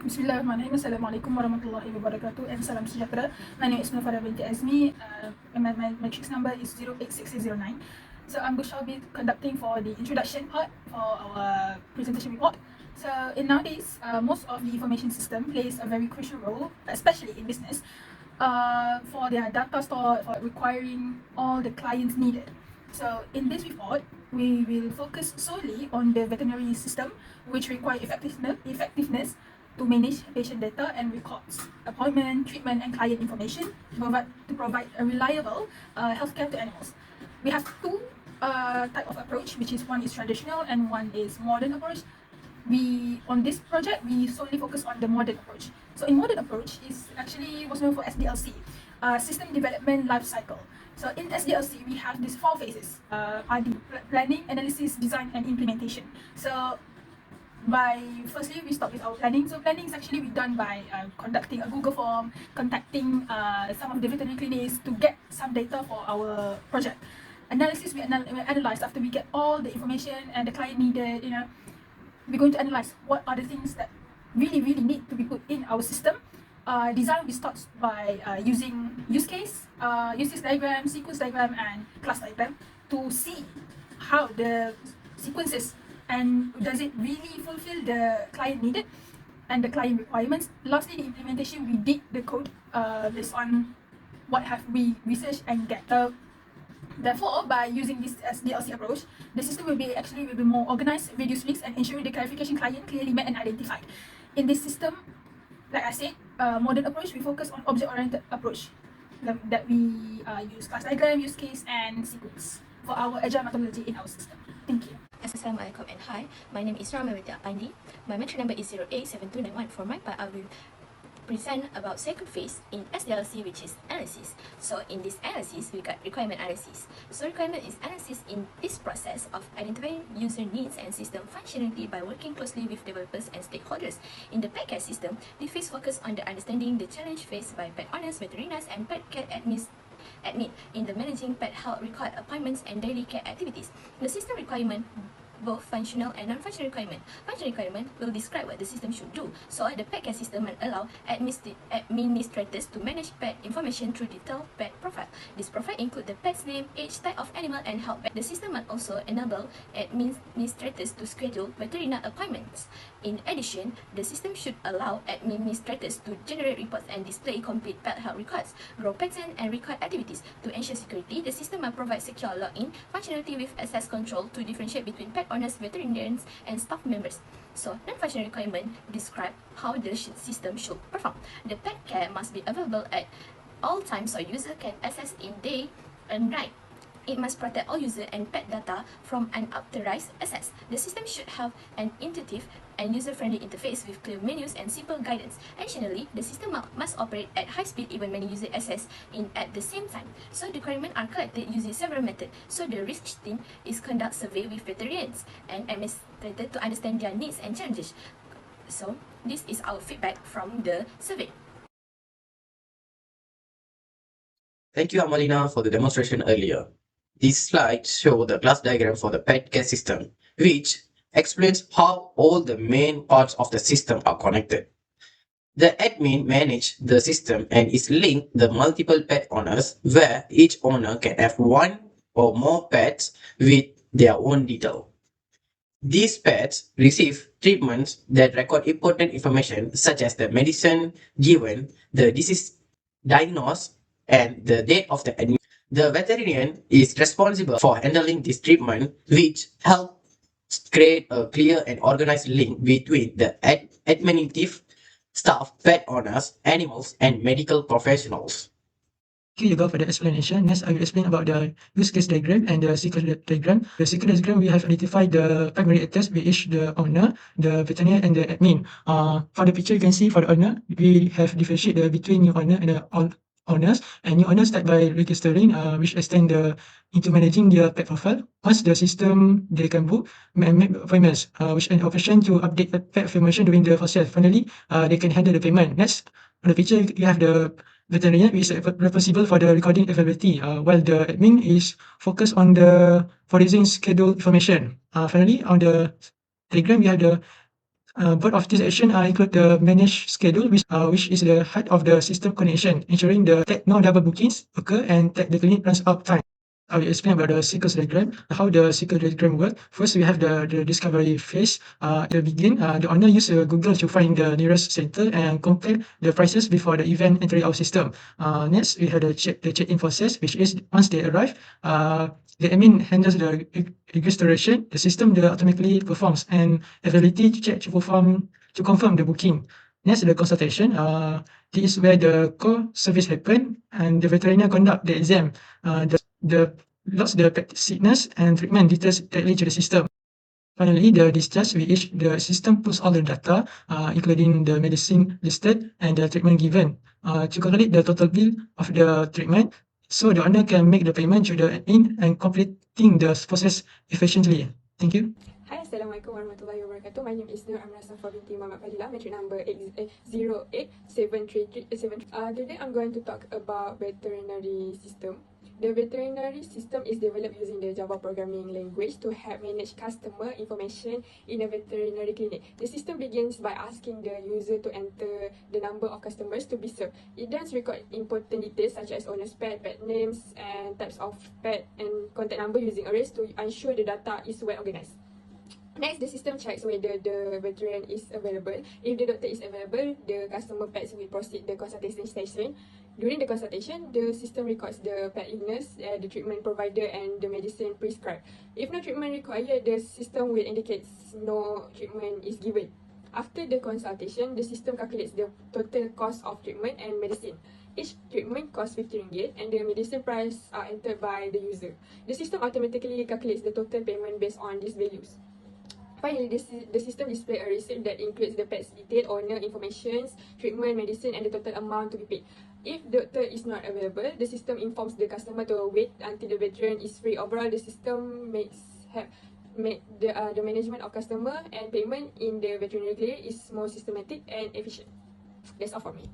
Bismillahirrahmanirrahim. Assalamualaikum warahmatullahi wabarakatuh and salam sejahtera. My name is Nufara binti Azmi and my matrix number is 086609. So I'm going to be conducting for the introduction part for our presentation report. So in nowadays, most of the information system plays a very crucial role, especially in business, for their data store, for requiring all the clients needed. So in this report, we will focus solely on the veterinary system, which require effectiveness to manage patient data and records, appointment, treatment, and client information to provide a reliable healthcare to animals. We have two type of approach, which is one is traditional and one is modern approach. On this project, we solely focus on the modern approach. So in modern approach is actually what's known for SDLC, System Development Life Cycle. So in SDLC, we have these 4 phases, RD, planning, analysis, design, and implementation. So firstly, we start with our planning. So planning is actually done by conducting a Google form, contacting some of the veterinary clinics to get some data for our project. Analysis, we analyze after we get all the information and the client needed. We're going to analyze what are the things that really need to be put in our system. Design, we start by using use case diagram, sequence diagram, and class diagram to see how the sequences and does it really fulfill the client needed and the client requirements. Lastly, the implementation, we did the code based on what have we researched and get. Therefore, by using this SDLC approach, the system will be more organized, reduce risks, and ensure the clarification client clearly met and identified. In this system, like I said, modern approach, we focus on object-oriented approach that we use class diagram, use case, and sequence for our agile methodology in our system. Thank you. Assalamualaikum and hi, my name is Rama Widya Pandi. My matrix number is 087291. For my part, I will present about second phase in SDLC, which is analysis. So in this analysis, we got requirement analysis. So requirement is analysis in this process of identifying user needs and system functionality by working closely with developers and stakeholders. In the pet care system, this phase focus on the understanding the challenge faced by pet owners, veterinarians, and pet care admin in the managing pet health record appointments and daily care activities. The system requirement, both functional and non-functional requirement. Functional requirement will describe what the system should do. So the pet care system will allow administrators to manage pet information through detailed pet profile. This profile include the pet's name, age, type of animal, and health. The system will also enable administrators to schedule veterinary appointments. In addition, the system should allow administrators to generate reports and display complete pet health records, grow pattern and record activities. To ensure security, the system will provide secure login functionality with access control to differentiate between pet owners, veterinarians, and staff members. So, non-functional requirement describe how the system should perform. The pet care must be available at all times so user can access in day and night. It must protect all user and pet data from unauthorized access. The system should have an intuitive and user-friendly interface with clear menus and simple guidance. Additionally, the system must operate at high speed even many user access in at the same time. So the requirements are collected using several methods. So the research team is conduct survey with veterinarians and administrators to understand their needs and challenges. So this is our feedback from the survey. Thank you, Amalina, for the demonstration earlier. These slides show the class diagram for the pet care system, which explains how all the main parts of the system are connected. The admin manages the system and is linked the multiple pet owners, where each owner can have one or more pets with their own detail. These pets receive treatments that record important information such as the medicine given, the disease diagnosed, and the date of the admission. The veterinarian is responsible for handling this treatment, which helps create a clear and organized link between the administrative staff, pet owners, animals, and medical professionals. Thank you, Yuga, for the explanation. Next, I will explain about the use case diagram and the sequence diagram. The sequence diagram, we have identified the primary actors, which the owner, the veterinarian, and the admin. For the picture, you can see for the owner, we have differentiated between new owner and the owners. And new owners start by registering, which extend into managing their pet profile. Once the system, they can book and make appointments, which an option to update the pet information during the process. Finally, they can handle the payment. Next, on the picture, you have the veterinarian is responsible for the recording availability, while the admin is focused on the foraging schedule information. Finally, on the diagram, we have the Both of these actions include the managed schedule, which is the heart of the system connection, ensuring that no double bookings occur and that the clinic runs out time. I will explain about the sequence diagram, how the sequence diagram works. First, we have the discovery phase. At the beginning, the owner uses Google to find the nearest center and compare the prices before the event entering our system. Next, we have the check-in process, which is once they arrive, the admin handles the registration. The system automatically performs an availability check to confirm the booking. Next, the consultation. This is where the core service happen and the veterinarian conduct the exam. The logs the pet sickness and treatment details directly to the system. Finally, the discharge, which the system puts all the data, including the medicine listed and the treatment given, to calculate the total bill of the treatment, so the owner can make the payment to the admin and completing the process efficiently. Thank you. Hi, Assalamualaikum warahmatullahi wabarakatuh. My name is Nur Amrah Safar binti Muhammad Fadilah, metric number 08733. Today I'm going to talk about veterinary system. The veterinary system is developed using the Java programming language to help manage customer information in a veterinary clinic. The system begins by asking the user to enter the number of customers to be served. It then records important details such as owner's pet, pet names, and types of pet, and contact number using arrays to ensure the data is well organized. Next, the system checks whether the veterinarian is available. If the doctor is available, the customer pets will proceed the consultation station. During the consultation, the system records the pet illness, the treatment provider, and the medicine prescribed. If no treatment required, the system will indicate no treatment is given. After the consultation, the system calculates the total cost of treatment and medicine. Each treatment costs RM50 and the medicine price are entered by the user. The system automatically calculates the total payment based on these values. Finally, the system displays a receipt that includes the pet's detail, owner information, treatment, medicine, and the total amount to be paid. If the doctor is not available, the system informs the customer to wait until the veterinarian is free. Overall, the system makes the management of customer and payment in the veterinary clinic is more systematic and efficient. That's all for me.